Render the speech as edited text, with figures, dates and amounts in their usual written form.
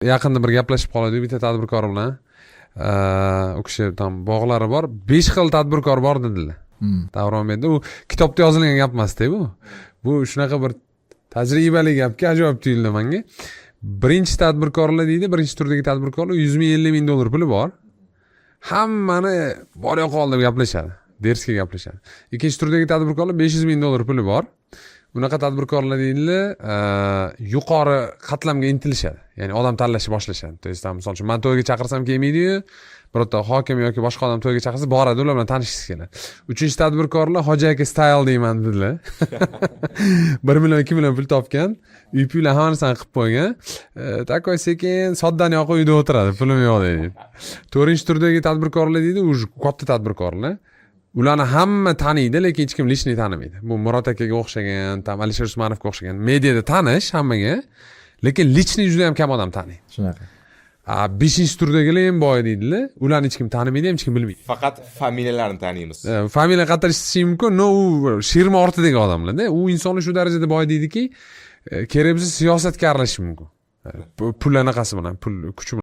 Yaqinda bir gaplashib qoldik bitta tadbirkor bilan. U kishi tam bog'lari bor, 5 xil tadbirkor bor dedilar. Davron berdi. U kitobda yozilgan gap emas-da bu. Bu shunaqa bir tajribali gapki, ajoyib tuyuldi menga. Birinchi tadbirkorlar deydi, birinchi turdagi tadbirkorlar 100 ming, 50 ming dollar puli bor. Hammani bor yo'q qoldi deb gaplashadi. Dersga gaplashadi. Ikkinchi turdagi tadbirkorlar 500 ming dollar puli bor. Bunaqa tadbirkorlar deydilar, yuqori qatlamga intilishadi. Ya'ni odam tanlashni boshlashadi. To есть, misol uchun, men to'yga chaqirsam kelmaydi-yu, birorta hokim yoki boshqa odam to'yga chaqirsa boradi, ular bilan tanishishga keladi. Uchinchi tadbirkorlar Hoji aka style deyman dedilar. 1 million, 2 million pul topgan, uy-puylar hammasini qilib qo'ygan. Takoy sekin soddan yoqib uyda o'tiradi, pulim yo'q deydi. 4-turdagi tadbirkorlar deydi, u katta tadbirkorlar. Ularni hamma taniydi, lekin hech kim lishni tanimaydi. Bu Murod akaga o'xshagan, tam Alisher Usmonovga o'xshagan mediada tanish hammaga, lekin lichni juda ham kam odam taniydi. Shunaqa. 5-turdagilar ham boy deydilar. Ularni hech kim tanimaydi, hech kim bilmaydi. Faqat familiyalarni taniymiz. Familiya qattirishishi mumkin, no u shirma ortidagi odamlar-da. U insonni shu darajada boy deydiki, kerak bo'lsa siyosatga aralashishi mumkin. Pul anaqasi bilan, pul kuchi